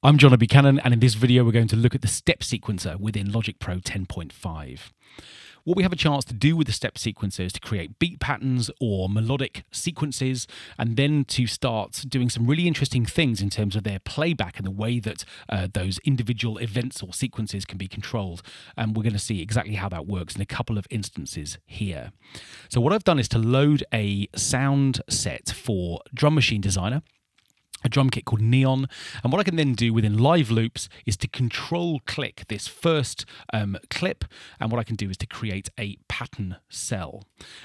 I'm John Buchanan, and in this video we're going to look at the step sequencer within Logic Pro 10.5. What we have a chance to do with the step sequencer is to create beat patterns or melodic sequences, and then to start doing some really interesting things in terms of their playback and the way that those individual events or sequences can be controlled. And we're going to see exactly how that works in a couple of instances here. So what I've done is to load a sound set for Drum Machine Designer, a drum kit called Neon, and what I can then do within Live Loops is to control click this first clip, and what I can do is to create a pattern cell.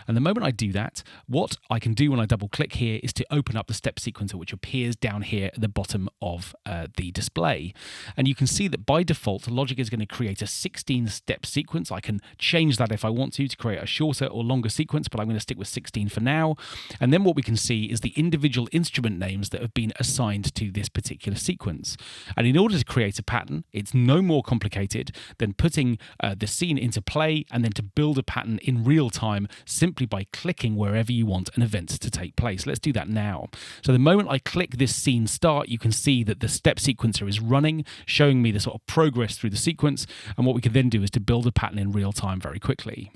And the moment I do that, what I can do when I double click here is to open up the step sequencer, which appears down here at the bottom of the display. And you can see that by default Logic is going to create a 16 step sequence. I can change that if I want to create a shorter or longer sequence, but I'm going to stick with 16 for now. And then what we can see is the individual instrument names that have been assigned to this particular sequence. And in order to create a pattern, it's no more complicated than putting the scene into play and then to build a pattern in real time simply by clicking wherever you want an event to take place. Let's do that now. So the moment I click this scene start, you can see that the step sequencer is running, showing me the sort of progress through the sequence. And what we can then do is to build a pattern in real time very quickly.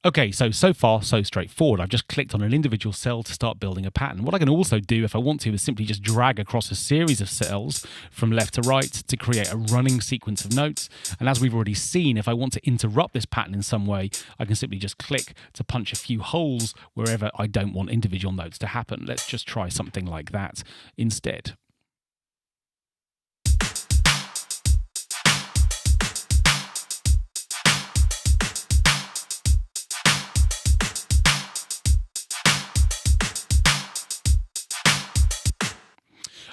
Okay, so far, so straightforward. I've just clicked on an individual cell to start building a pattern. What I can also do, if I want to, is simply just drag across a series of cells from left to right to create a running sequence of notes. And as we've already seen, if I want to interrupt this pattern in some way, I can simply just click to punch a few holes wherever I don't want individual notes to happen. Let's just try something like that instead.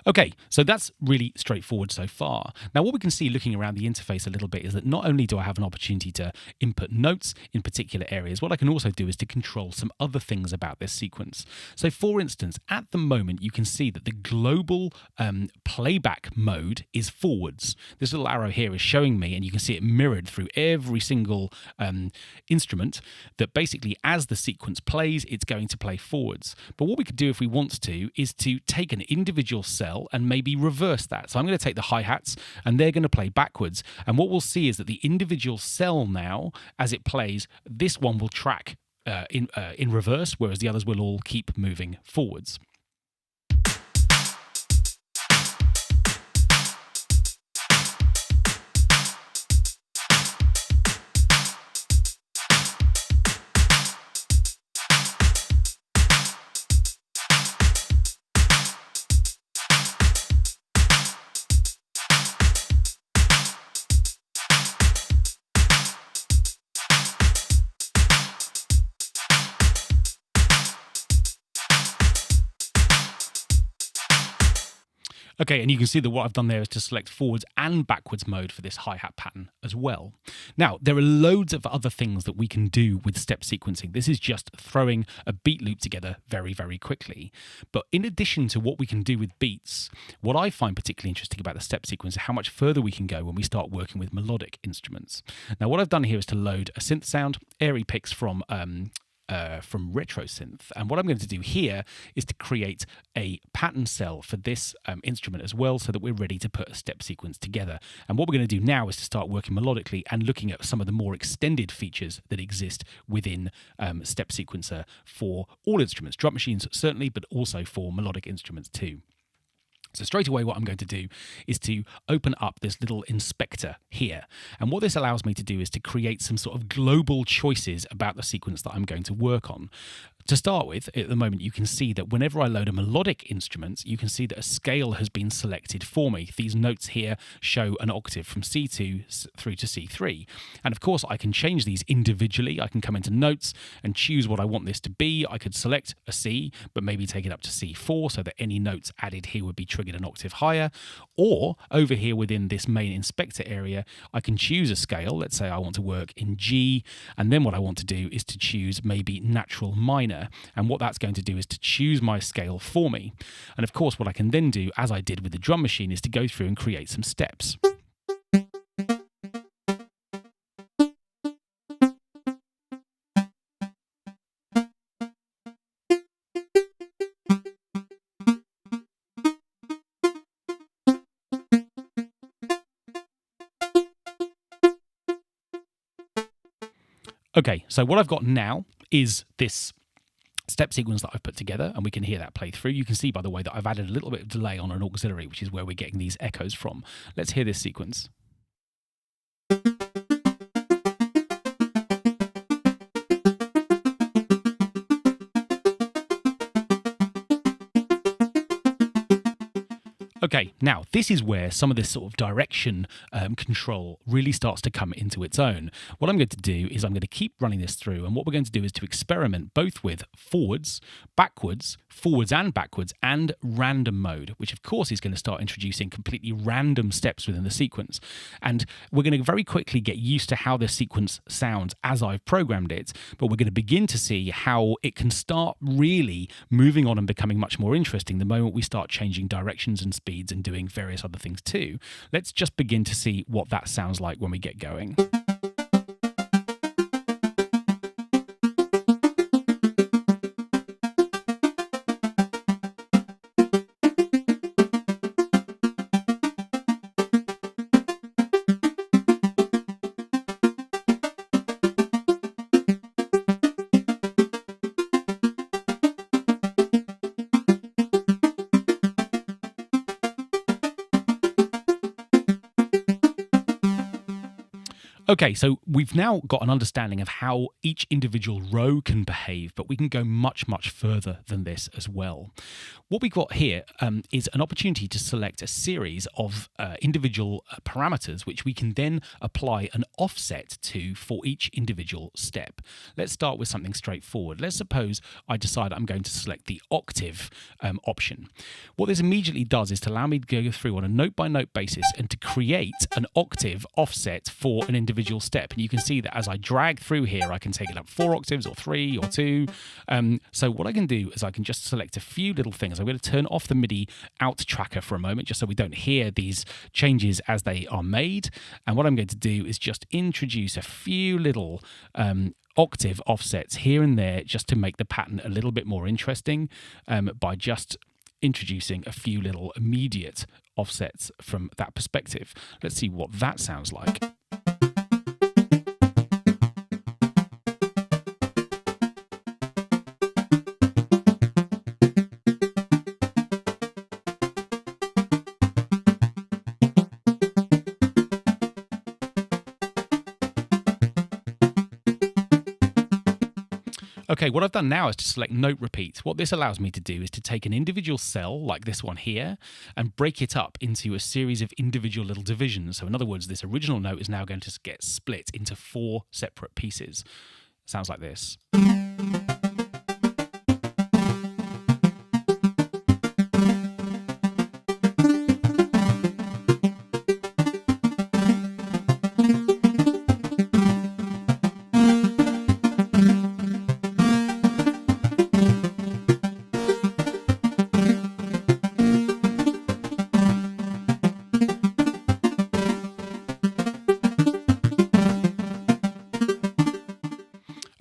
Okay, so that's really straightforward so far. Now what we can see looking around the interface a little bit is that not only do I have an opportunity to input notes in particular areas, what I can also do is to control some other things about this sequence. So for instance, at the moment you can see that the global playback mode is forwards. This little arrow here is showing me, and you can see it mirrored through every single instrument, that basically as the sequence plays, it's going to play forwards. But what we could do if we want to is to take an individual cell and maybe reverse that. So I'm going to take the hi-hats and they're going to play backwards. And what we'll see is that the individual cell now, as it plays, this one will track in reverse, whereas the others will all keep moving forwards. Okay, and you can see that what I've done there is to select forwards and backwards mode for this hi-hat pattern as well. Now, there are loads of other things that we can do with step sequencing. This is just throwing a beat loop together very, very quickly. But in addition to what we can do with beats, what I find particularly interesting about the step sequence is how much further we can go when we start working with melodic instruments. Now, what I've done here is to load a synth sound, Airy Picks from RetroSynth. And what I'm going to do here is to create a pattern cell for this instrument as well, so that we're ready to put a step sequence together. And what we're going to do now is to start working melodically and looking at some of the more extended features that exist within step sequencer for all instruments, drum machines certainly, but also for melodic instruments too. So straight away what I'm going to do is to open up this little inspector here. And what this allows me to do is to create some sort of global choices about the sequence that I'm going to work on. To start with, at the moment, you can see that whenever I load a melodic instrument, you can see that a scale has been selected for me. These notes here show an octave from C2 through to C3. And of course, I can change these individually. I can come into notes and choose what I want this to be. I could select a C, but maybe take it up to C4 so that any notes added here would be triggered an octave higher. Or over here within this main inspector area, I can choose a scale. Let's say I want to work in G, and then what I want to do is to choose maybe natural minor. And what that's going to do is to choose my scale for me. And of course, what I can then do, as I did with the drum machine, is to go through and create some steps. Okay, so what I've got now is this step sequence that I've put together, and we can hear that play through. You can see, by the way, that I've added a little bit of delay on an auxiliary, which is where we're getting these echoes from. Let's hear this sequence. Okay, now this is where some of this sort of direction control really starts to come into its own. What I'm going to do is I'm going to keep running this through, and what we're going to do is to experiment both with forwards and backwards, and random mode, which of course is going to start introducing completely random steps within the sequence. And we're going to very quickly get used to how this sequence sounds as I've programmed it, but we're going to begin to see how it can start really moving on and becoming much more interesting the moment we start changing directions and speeds and doing various other things too. Let's just begin to see what that sounds like when we get going. Okay, so we've now got an understanding of how each individual row can behave, but we can go much, much further than this as well. What we've got here is an opportunity to select a series of individual parameters, which we can then apply an offset to for each individual step. Let's start with something straightforward. Let's suppose I decide I'm going to select the octave option. What this immediately does is to allow me to go through on a note-by-note basis and to create an octave offset for an individual step. And you can see that as I drag through here, I can take it up 4 octaves or 3 or 2. So what I can do is I can just select a few little things. I'm going to turn off the MIDI out tracker for a moment, just so we don't hear these changes as they are made. And what I'm going to do is just introduce a few little octave offsets here and there, just to make the pattern a little bit more interesting, by just introducing a few little immediate offsets from that perspective. Let's see what that sounds like. Okay, what I've done now is to select note repeat. What this allows me to do is to take an individual cell, like this one here, and break it up into a series of individual little divisions. So in other words, this original note is now going to get split into 4 separate pieces. Sounds like this.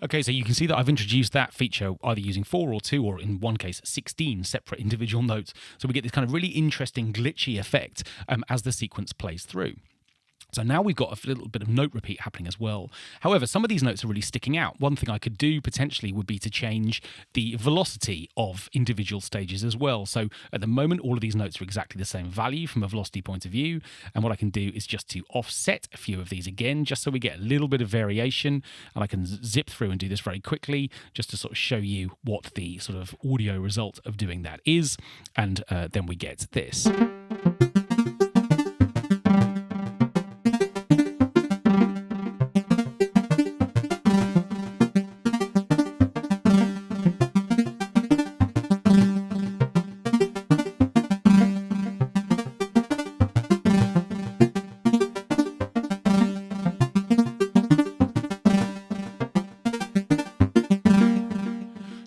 Okay, so you can see that I've introduced that feature either using 4 or 2, or in one case, 16 separate individual notes. So we get this kind of really interesting glitchy effect as the sequence plays through. So now we've got a little bit of note repeat happening as well. However, some of these notes are really sticking out. One thing I could do potentially would be to change the velocity of individual stages as well. So at the moment, all of these notes are exactly the same value from a velocity point of view. And what I can do is just to offset a few of these again, just so we get a little bit of variation. And I can zip through and do this very quickly, just to sort of show you what the sort of audio result of doing that is. And then we get this.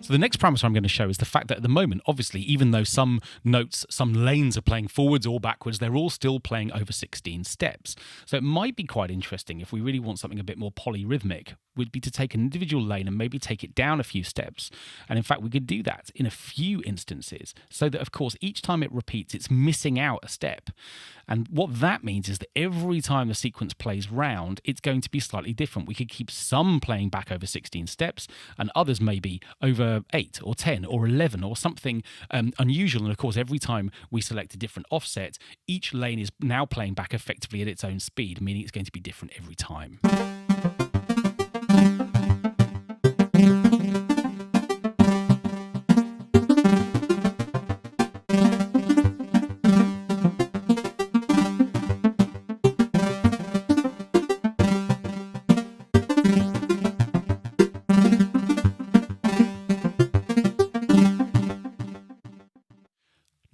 The next parameter I'm going to show is the fact that at the moment, obviously, even though some notes, some lanes are playing forwards or backwards, they're all still playing over 16 steps. So it might be quite interesting if we really want something a bit more polyrhythmic, would be to take an individual lane and maybe take it down a few steps. And in fact, we could do that in a few instances so that, of course, each time it repeats, it's missing out a step. And what that means is that every time the sequence plays round, it's going to be slightly different. We could keep some playing back over 16 steps and others maybe over 8 or 10 or 11 or something unusual. And of course, every time we select a different offset, each lane is now playing back effectively at its own speed, meaning it's going to be different every time.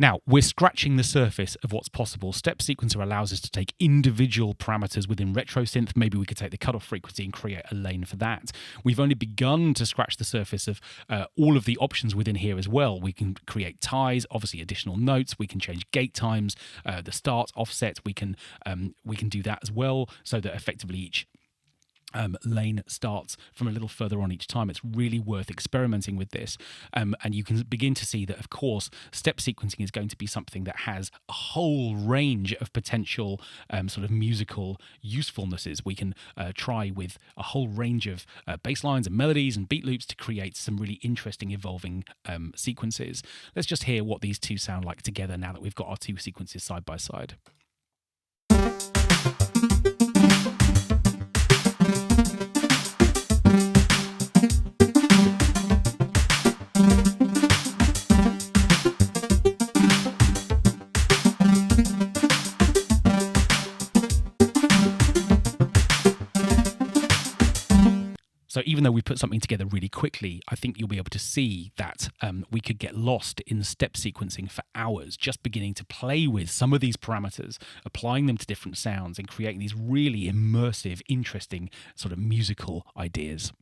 Now, we're scratching the surface of what's possible. Step Sequencer allows us to take individual parameters within RetroSynth. Maybe we could take the cutoff frequency and create a lane for that. We've only begun to scratch the surface of all of the options within here as well. We can create ties, obviously additional notes. We can change gate times, the start offset. We can do that as well, so that effectively each lane starts from a little further on each time. It's really worth experimenting with this. And you can begin to see that, of course, step sequencing is going to be something that has a whole range of potential sort of musical usefulnesses. We can try with a whole range of bass lines and melodies and beat loops to create some really interesting evolving sequences. Let's just hear what these two sound like together now that we've got our two sequences side by side. So even though we put something together really quickly, I think you'll be able to see that we could get lost in step sequencing for hours, just beginning to play with some of these parameters, applying them to different sounds and creating these really immersive, interesting sort of musical ideas.